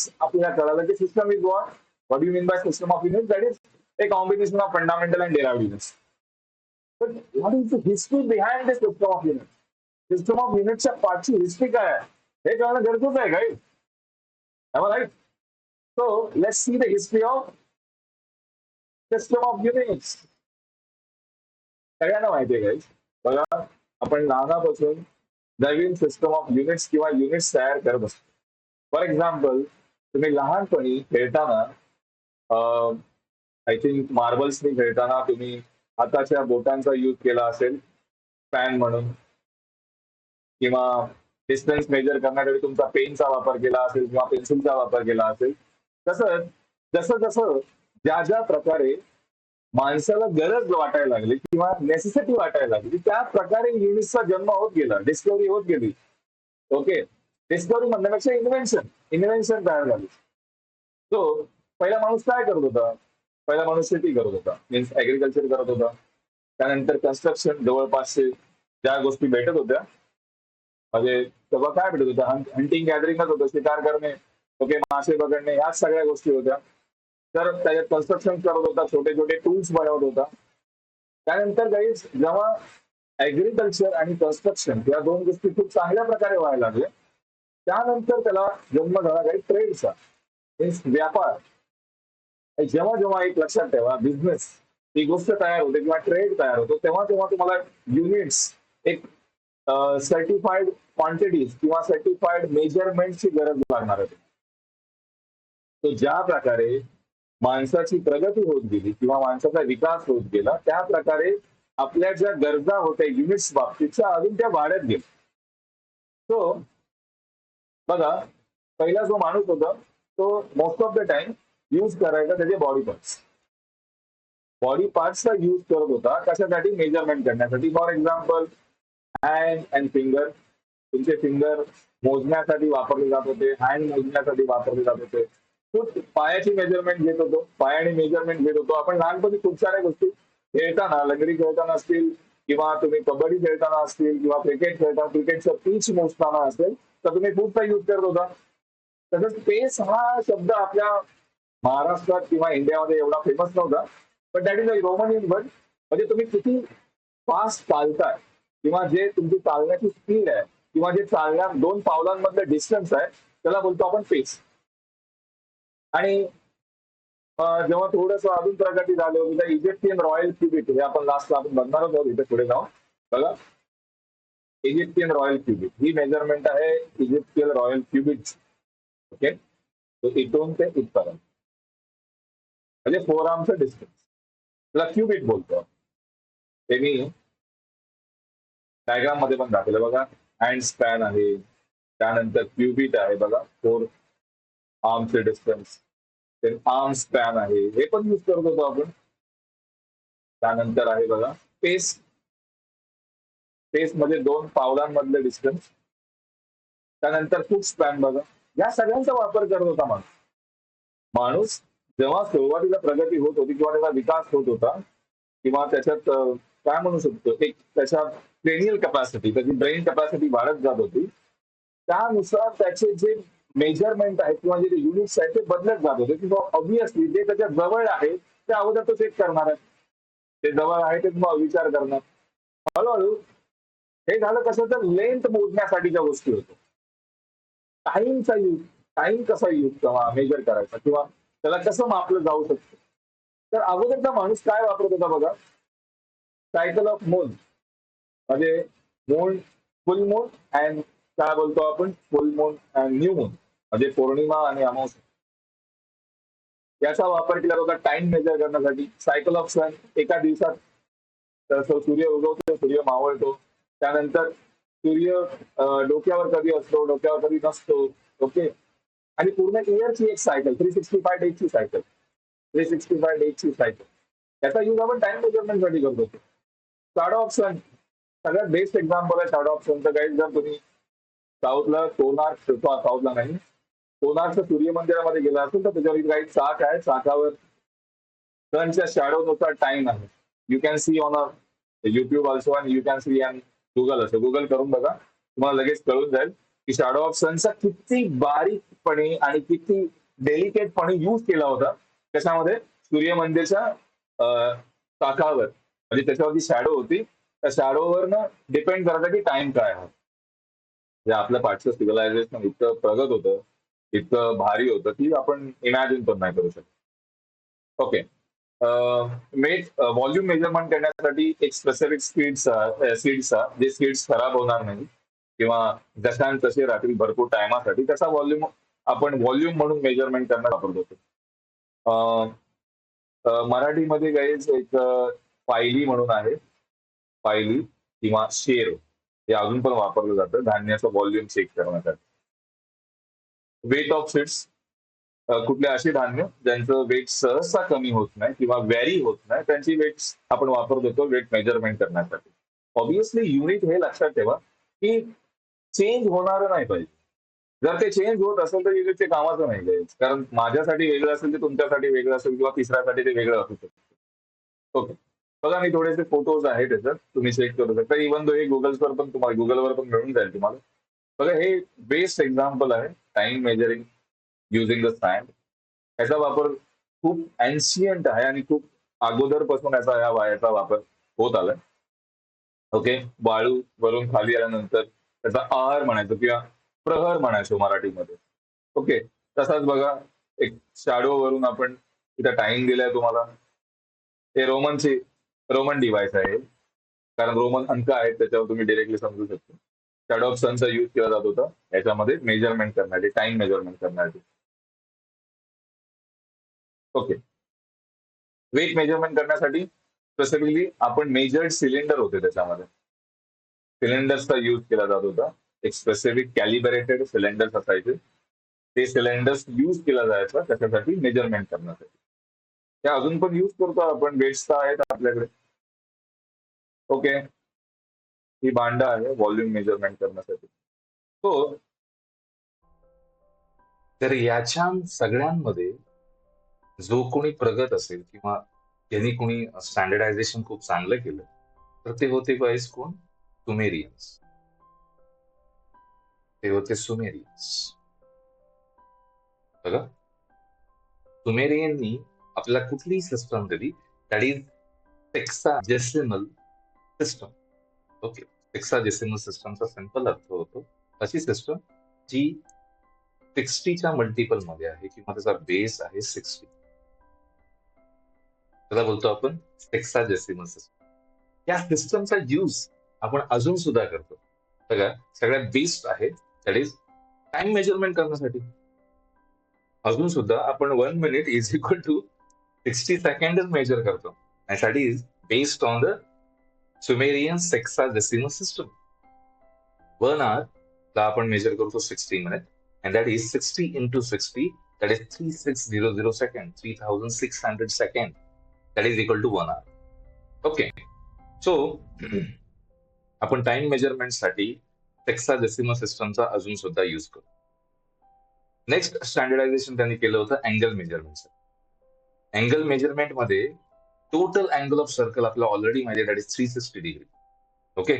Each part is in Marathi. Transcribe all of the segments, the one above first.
युनिट्स आपल्याला कळालं की system is what you mean by system of units, that is a combination of fundamental and derived units. But what is the history behind the system of units? System of units च्या पाठची हिस्ट्री काय आहे हे कळणं गरजेचं आहे काय? Am I right? So let's see the history of system of units. सगळ्यांना माहिती आहे guys. बघा आपण लहानापासून नवीन सिस्टम ऑफ युनिट्स किंवा युनिट्स तयार करत असतो. फॉर एक्झाम्पल तुम्ही लहानपणी खेळताना आय थिंक मार्बल्सनी खेळताना तुम्ही हाताच्या बोटांचा यूज केला असेल फॅन म्हणून, किंवा डिस्टन्स मेजर करण्यासाठी तुमचा पेनचा वापर केला असेल किंवा पेन्सिलचा वापर केला असेल. तसंच जसं जसं ज्या ज्या प्रकारे माणसाला गरज वाटायला लागली किंवा नेसेसिटी वाटायला लागली त्या प्रकारे युनिट्सचा जन्म होत गेला, डिस्कवरी होत गेली. ओके, डिस्कवरी म्हणण्यापेक्षा इन्व्हेन्शन तयार झाली. सो पहिला माणूस काय करत होता? पहिला माणूस शेती करत होता, मीन्स ऍग्रिकल्चर करत होता. त्यानंतर कन्स्ट्रक्शन, जवळपासचे ज्या गोष्टी भेटत होत्या म्हणजे तेव्हा काय भेटत होतं? हंटिंग गॅदरिंगच होतं, शिकार करणे, ओके, मासे पकडणे, ह्याच सगळ्या गोष्टी होत्या. तर त्याच्यात कन्स्ट्रक्शन करत होता, छोटे छोटे टूल्स बनवत होता. त्यानंतर गाईज जेव्हा ऍग्रिकल्चर आणि कन्स्ट्रक्शन या दोन गोष्टी खूप चांगल्या प्रकारे व्हायला लागल्या, त्यानंतर त्याला जन्म झाला काही ट्रेडचा, मीन्स व्यापार. जेव्हा जेव्हा एक लक्षात ठेवा, बिझनेस ही गोष्ट तयार होते किंवा ट्रेड तयार होतो, तेव्हा तेव्हा तुम्हाला युनिट्स, एक सर्टिफाईड क्वांटिटीज किंवा सर्टिफाईड मेजरमेंटची गरज लागणार आहे. तो ज्या प्रकारे माणसाची प्रगती होत गेली किंवा माणसाचा विकास होत गेला, त्या प्रकारे आपल्या ज्या गरजा होत्या युनिट्स बाबतीतच्या अजून त्या वाढत गेल्या. सो बघा, पहिला जो माणूस होता तो most of the time use करायचा त्याचे बॉडी पार्ट्सचा यूज करत होता. कशासाठी? मेजरमेंट करण्यासाठी. For example hand and finger, तुमचे फिंगर मोजण्यासाठी वापरले जात होते, हँड मोजण्यासाठी वापरले जात होते. खूप पायाची मेजरमेंट घेत होतो, पायाने मेजरमेंट घेत होतो. आपण लहानपणी खूप साऱ्या गोष्टी खेळताना, लंगडी खेळताना असतील किंवा तुम्ही कबड्डी खेळताना असतील किंवा क्रिकेट खेळताना क्रिकेटचं पिच मोजताना असेल तर तुम्ही खूपचा यूज करत होता. तसंच पेस हा शब्द आपल्या महाराष्ट्रात किंवा इंडियामध्ये एवढा फेमस नव्हता, पण that is a Roman word. म्हणजे तुम्ही किती फास्ट चालताय किंवा जे तुमची चालण्याची स्पीड आहे किंवा जे चालण्या 2 पावलांमधलं डिस्टन्स आहे त्याला बोलतो आपण पेस. आणि जेव्हा थोडंसं अजून प्रगती झाली होती तर इजिप्शियन रॉयल क्युबिट, हे आपण लास्टला आपण बघणार आहोत इथे पुढे जाऊन. बघा, इजिप्शियन रॉयल क्युबिट ही मेजरमेंट आहे, इजिप्शियन रॉयल क्युबिट. ओके, तो इथून ते इथपर्यंत म्हणजे 4 आर्मचं डिस्टन्स त्याला क्युबिट बोलतो. ते मी डायग्राम मध्ये पण दाखवलं. बघा, हँड स्पॅन आहे, त्यानंतर क्युबिट आहे, बघा 4 आर्मचे डिस्टन्स, आर्म स्पॅन आहे, हे पण यूज करत होतो आपण. त्यानंतर आहे बघा पेस, पेस मध्ये 2 पावलांमधलं डिस्टन्स. त्यानंतर फूट स्पॅन. बघा, या सगळ्यांचा वापर करत होता माणूस. जेव्हा सुरुवातीला प्रगती होत होती किंवा त्याचा विकास होत होता किंवा त्याच्यात काय म्हणू शकतो, एक त्याच्या क्रेनियल कॅपॅसिटी, त्याची ब्रेन कॅपॅसिटी वाढत जात होती, त्यानुसार त्याचे जे मेजरमेंट आहेत किंवा जे युनिट्स आहेत ते बदलत जात होते. किंवा ऑब्विसली जे त्याच्या जवळ आहे ते अगोदर तो चेक करणार आहे, ते जवळ आहे ते मग विचार करणार. हळूहळू हे झालं कसं तर लेंथ मोजण्यासाठीच्या गोष्टी होतो. टाइमचा यूज, टाइम कसा यूज मेजर करायचा किंवा त्याला कसं मापलं जाऊ शकतं. तर अगोदरचा माणूस काय वापरत होता बघा, सायकल ऑफ मून, म्हणजे मून, फुल मून अँड काय बोलतो आपण, फुल मून अँड न्यू मून, म्हणजे पौर्णिमा आणि अमावस्या, याचा वापर केला होता टाइम मेजर करण्यासाठी. सायकल ऑफ सन, एका दिवसात सूर्य उगवतो, सूर्य मावळतो, त्यानंतर सूर्य डोक्यावर कधी असतो, डोक्यावर कधी नसतो. ओके, आणि पूर्ण इयरची एक सायकल, 365 डेजची सायकल, 365 डेजची सायकल, याचा यूज आपण टाइम मेजरमेंटसाठी करतो. शॅडो ऑफ सन सगळ्यात बेस्ट एक्झाम्पल आहे शॅडो ऑफ सनचं. काही जर तुम्ही साऊथला साऊथला नाही, कोणार्कच्या सूर्य मंदिरामध्ये गेला असेल तर त्याच्यावर काही चाक आहे, चाकावर सनच्या शॅडोनुसार टाइम आहे. You can see on a YouTube also and you can see and Google, असं गुगल करून बघा, तुम्हाला लगेच कळून जाईल की शॅडो ऑफ सनचा किती बारीकपणे आणि किती डेलिकेटपणे यूज केला होता त्याच्यामध्ये सूर्यमंदिरच्या चाकावर, म्हणजे त्याच्यावरती शॅडो होती, त्या शॅडोवर ना डिपेंड करतं की टाइम काय आहे. म्हणजे आपलं पाठचं सिव्हिलायझेशन इतकं प्रगत होतं, इतकं भारी होतं की आपण इमॅजिन पण नाही करू शकत. ओके. व्हॉल्यूम मेजरमेंट करण्यासाठी एक स्पेसिफिक सीड्सचा जे सीड्स खराब होणार नाही किंवा जशान तसे राहतील भरपूर टायमासाठी, त्याचा व्हॉल्यूम आपण व्हॉल्यूम म्हणून मेजरमेंट करण्यास वापरतो. अं, मराठीमध्ये गाईज एक फायली म्हणून आहे, फायली किंवा शेर हे अजून पण वापरलं जातं धान्याचं व्हॉल्यूम चेक करण्यासाठी. वेट ऑफ सीड्स, कुठले असे धान्य ज्यांचं वेट सहसा कमी होत नाही किंवा व्हॅरी होत नाही, त्यांची वेट आपण वापरत होतो वेट मेजरमेंट करण्यासाठी. ऑब्विसली युनिट हे लक्षात ठेवा की चेंज होणार नाही पाहिजे. जर ते चेंज होत असेल तर युनिट ते कामाचं नाही काही. कारण माझ्यासाठी वेगळं असेल ते तुमच्यासाठी वेगळं असेल किंवा तिसऱ्यासाठी ते वेगळं असू शकतं. ओके. बघा मी थोडेसे फोटोज आहेत त्याच्यात, तुम्ही चेक करू शकता. इव्हन दो हे गुगलवर पण मिळून जाईल तुम्हाला. बघा हे बेस्ट एक्झाम्पल आहे time measuring using the sand. याचा वापर खूप एन्शियंट आहे आणि खूप अगोदरपासून याचा वापर होत आलाय. ओके. वाळू वरून खाली आल्यानंतर त्याचा आहार म्हणायचो किंवा प्रहर म्हणायचो मराठीमध्ये. ओके. तसाच बघा एक शॅडो वरून आपण इथं टाइम दिलाय तुम्हाला. हे रोमन डिव्हाइस आहे, कारण रोमन अंक आहेत त्याच्यावर तुम्ही डिरेक्टली समजू शकता. शॅडो ऑफ सनचा यूज केला जात होता याच्यामध्ये मेजरमेंट करण्यासाठी, टाइम मेजरमेंट करण्यासाठी. ओके. वेट मेजरमेंट करण्यासाठी स्पेसिफिकली आपण मेजर्ड सिलेंडर होते त्याच्यामध्ये, सिलेंडर्सचा यूज केला जात होता. एक स्पेसिफिक कॅलिब्रेटेड सिलेंडर्स असायचे, ते सिलेंडर्स यूज केला जायचा त्याच्यासाठी मेजरमेंट करण्यासाठी. ते अजून पण यूज करतो आपण, वेट्स आहेत आपल्याकडे. ओके. ही भांड आहे व्हॉल्यूम मेजरमेंट करण्यासाठी. तो तर याच्या सगळ्यांमध्ये जो कोणी प्रगत असेल किंवा ज्यांनी कोणी स्टँडर्डायझेशन खूप चांगलं केलं तर ते होते गाईस कोण? सुमेरियन्स. ते होते सुमेरियन्स. बघा, सुमेरियननी आपल्याला कुठलीही सिस्टम दिली, that is hexadecimal system. Okay. Hexadecimal सिस्टमचा सिंपल अर्थ होतो अशी सिस्टम जी 60च्या मल्टिपल मध्ये आहे किंवा त्याचा बेस आहे 60. त्याला बोलतो आपण हेक्साडेसिमल सिस्टम. या सिस्टमचा यूज आपण अजून सुद्धा करतो. बघा, सगळ्यात बेस्ट आहे दॅट इज टाइम मेजरमेंट करण्यासाठी. अजून सुद्धा आपण 1 minute is equal to 60 second measure करतो. आणि that is based on the Sumerian hexadecimal system. 1 hour ला आपण मेजर करतो 60 minute, and that is 60 into 60, that is 3600 second, 3600 second, that is equal to 1 hour. Okay. So आपण टाइम मेजरमेंट साठी हेक्साडेसिमल सिस्टमचा अजून सुद्धा यूज करतो. नेक्स्ट स्टँडर्डायझेशन त्यांनी केलं होतं अँगल मेजरमेंट. अँगल मेजरमेंट मध्ये टोटल अँगल ऑफ सर्कल आपल्याला ऑलरेडी माहिती आहे, that is 360 degree. Okay.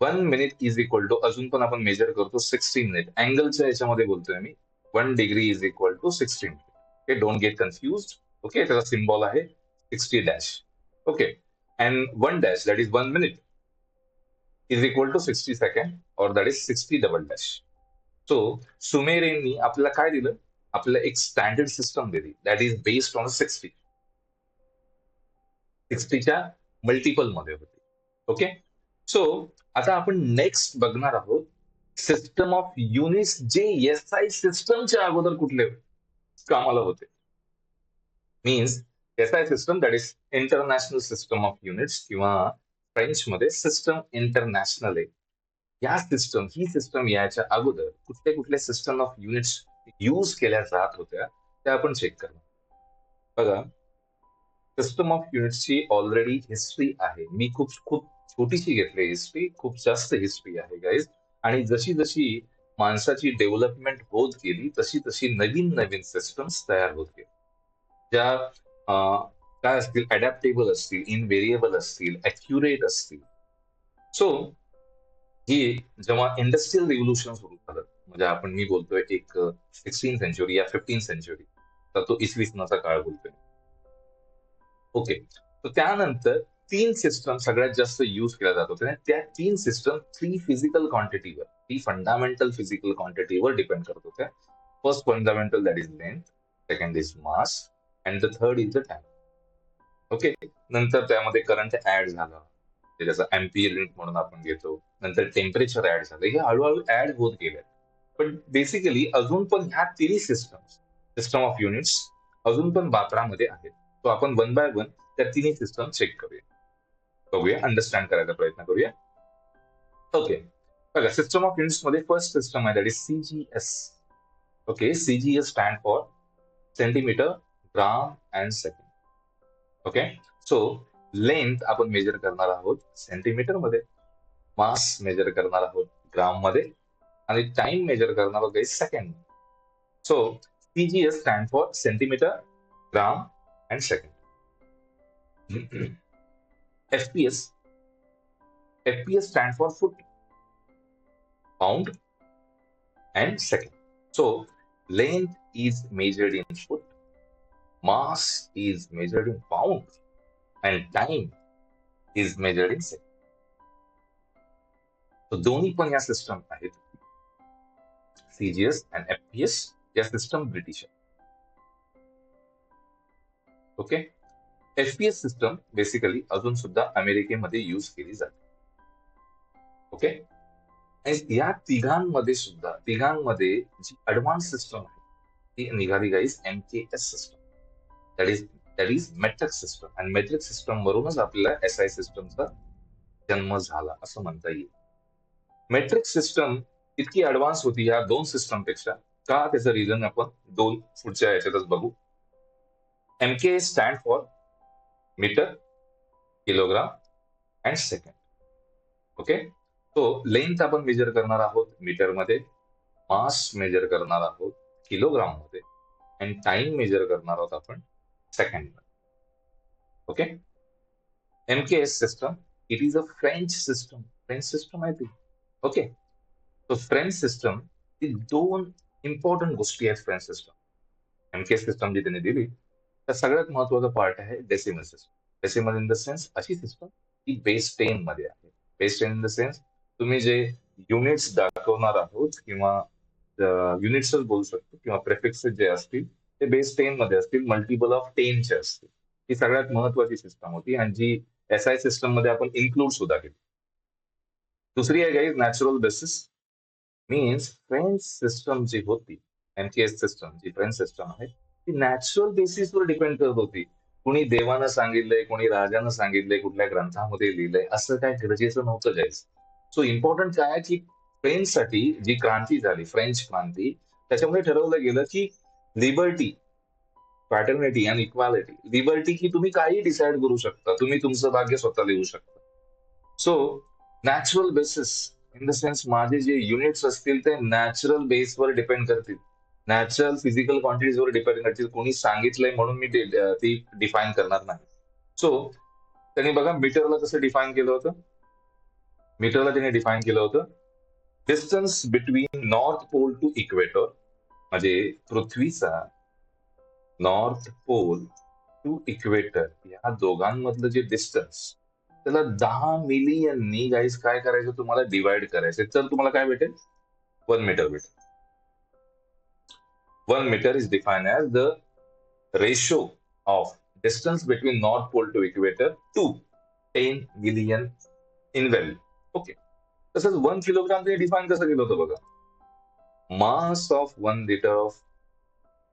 1 minute is equal to, अजून पण आपण मेजर करतो 60 मिनिट. अँगलच्या याच्यामध्ये बोलतोय मी. 1 degree is equal to 60 minute. Okay, don't get confuse. Okay, त्याचा सिम्बॉल आहे 60 dash. Okay. And 1 dash that is 1 minute is equal to 60 second और that is 60 double dash. So सुमेरियननी आपल्याला काय दिलं? आपल्याला एक स्टँडर्ड सिस्टम दिली, दॅट इज बेस्ड ऑन 60. 60च्या मल्टिपल मध्ये होती. ओके. सो आता आपण नेक्स्ट बघणार आहोत सिस्टम ऑफ युनिट्स, जे SI सिस्टमच्या अगोदर कुठले कामाला होते. Means SI system that is international system of units, किंवा फ्रेंच मध्ये सिस्टम इंटरनॅशनल आहे. ही सिस्टम याच्या अगोदर कुठले कुठले सिस्टम ऑफ युनिट्स यूज केल्या जात होत्या त्या आपण चेक करणार. बघा, सिस्टम ऑफ युनिट्सची ऑलरेडी हिस्ट्री आहे. मी खूप छोटीशी घेतली हिस्ट्री, खूप जास्त हिस्ट्री आहे गाईज. आणि जशी जशी माणसाची डेव्हलपमेंट होत गेली तशी तशी नवीन नवीन सिस्टम्स तयार होत गेल्या, ज्या काय असतील, अडॅप्टेबल असतील, इनव्हेरिएबल असतील, अॅक्युरेट असतील. सो ही जेव्हा इंडस्ट्रियल रिव्होल्युशन सुरू झालं, म्हणजे मी बोलतोय एक 16 सेंचुरी या 15 सेंचुरी, तर तो इसवी सनाचा काळ बोलतोय. ओके, तर त्यानंतर 3 सिस्टम सगळ्यात जास्त युज केल्या जात होत्या. त्या 3 सिस्टम 3 फिजिकल क्वांटिटीवर, 3 फंडामेंटल फिजिकल क्वांटिटीवर डिपेंड करत होत्या. First fundamental, that is length, second is mass, and the third is the time. Okay, नंतर त्यामध्ये करंट ऍड झाला, त्याचा अँपियर युनिट म्हणून आपण घेतो. नंतर टेम्परेचर ऍड झालं, हे हळूहळू ऍड होत गेले. पण बेसिकली अजून पण ह्या तिन्ही सिस्टम ऑफ युनिट्स अजून पण वापरामध्ये आहेत. तो आपण वन बाय वन त्या तिन्ही सिस्टम चेक करूया, बघूया, अंडरस्टँड करायचा प्रयत्न करूया. ओके, बघा, सिस्टम ऑफ युनिट्स मध्ये फर्स्ट सिस्टम आहे, that is CGS. Okay, CGS stand for centimetre, gram and second. Okay, so length आपण मेजर करणार आहोत सेंटीमीटर मध्ये, मास मेजर करणार आहोत ग्राम मध्ये, आणि टाइम मेजर करणार आहोत second. So CGS stand for centimetre, gram and second. FPS stand for foot, pound and second. So length is measured in foot, mass is measured in pound, and time is measured in second. So दोन्ही पण या सिस्टम आहेत, CGS and FPS, या सिस्टम ब्रिटिश आहे. ओके, FPS सिस्टम बेसिकली अजून सुद्धा अमेरिकेमध्ये यूज केली जाते. ओके, आणि या तिघांमध्ये जी ऍडव्हान्स सिस्टम आहे ती निघाली guys MKS system, that is metric system. आणि मेट्रिक सिस्टम वरूनच आपल्याला SI सिस्टमचा जन्म झाला असं म्हणता येईल. मेट्रिक सिस्टम इतकी ऍडव्हान्स होती या दोन सिस्टम पेक्षा. का, त्याचं रिझन आपण दोन पुढच्या याच्यातच बघू. MKS stand for metre, kilogram and second. Okay, तो लेंथ आपण मेजर करणार आहोत मीटर मध्ये, मास मेजर करणार आहोत किलोग्राम मध्ये, अँड टाइम मेजर करणार आहोत आपण सेकंड मध्ये. Okay, MKS system, it is a French system आहे ती. ओके, तो फ्रेंच सिस्टम, ती दोन इम्पॉर्टंट गोष्टी आहेत फ्रेंच सिस्टम. MKS सिस्टम जी त्यांनी दिली, तर सगळ्यात महत्वाचा पार्ट आहे decimal system. Decimal in the sense अशी सिस्टम ती बेस 10 मध्ये आहे. बेस 10 इन द सेन्स तुम्ही जे युनिट्स दाखवणार आहोत, किंवा युनिट्सच बोलू शकतो, किंवा प्रेफिक्सेस जे असतील ते बेस 10 मध्ये असतील, मल्टिपल ऑफ 10 चे असतील. ही सगळ्यात महत्वाची सिस्टम होती, आणि जी SI सिस्टम मध्ये आपण इन्क्लूड सुद्धा केली. दुसरी आहे guys natural basis. Means French system जी होती, MKS सिस्टम जी फ्रेंच सिस्टम आहे, ती नॅचरल बेसिसवर डिपेंड करत होती. कोणी देवानं सांगितलंय, कोणी राजानं सांगितलंय, कुठल्या ग्रंथामध्ये लिहिलंय, असं काय गरजेचं नव्हतं गाईज. सो इम्पॉर्टंट काय आहे की फ्रेंचसाठी जी क्रांती झाली, फ्रेंच क्रांती, त्याच्यामध्ये ठरवलं गेलं की liberty, fraternity and equality. Liberty की तुम्ही काही डिसाईड करू शकता, तुम्ही तुमचं भाग्य स्वतः लिहू शकता. So natural basis in the sense माझे जे युनिट्स असतील ते नॅचरल बेसवर डिपेंड करतील, नॅचरल फिजिकल क्वांटिटीजवर डिपेंड करतील. कोणी सांगितलंय म्हणून मी ती डिफाईन करणार नाही. सो त्यांनी बघा मीटरला कसं डिफाईन केलं होतं. मीटरला त्यांनी डिफाईन केलं होतं distance between north pole to equator, म्हणजे पृथ्वीचा नॉर्थ पोल टू इक्वेटर या दोघांमधलं जे डिस्टन्स, त्याला 10 मिलियननी गाईज काय करायचं, तुम्हाला डिवाइड करायचं. तर तुम्हाला काय भेटेल, 1 मीटर भेटेल. 1 metre is defined as the ratio of distance between north pole to equator to 10 million in value. Okay, तसंच 1 किलोग्राम ते डिफाईन कसं केलं होतं बघा. Mass of 1 litre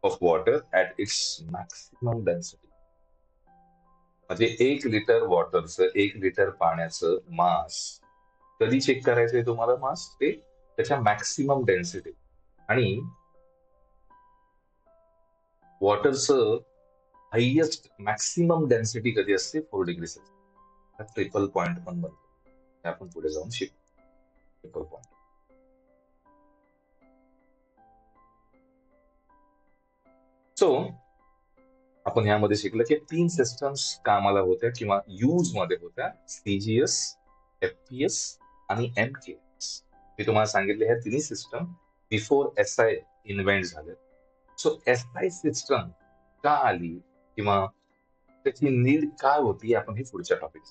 of water at its maximum density. म्हणजे 1 लिटर वॉटरचं, 1 लिटर पाण्याचं मास कधी चेक करायचंय तुम्हाला, मास ते त्याच्या मॅक्सिमम डेन्सिटी. आणि वॉटरचं हायेस्ट मॅक्सिमम डेन्सिटी कधी असते, 4 डिग्री सेल्सिअस. ट्रिपल पॉइंट पण बनतो, आपण पुढे जाऊन शिकू ट्रिपल पॉइंट. सो आपण यामध्ये शिकलं की 3 सिस्टम्स कामाला होत्या किंवा यूज मध्ये होत्या, CGS, FPS आणि MK. मी तुम्हाला सांगितले ह्या तिन्ही सिस्टम बिफोर SI इन्व्हेंट झाले. सो SI सिस्टम का आली किंवा त्याची नीड काय होती आपण हे पुढच्या टॉपिक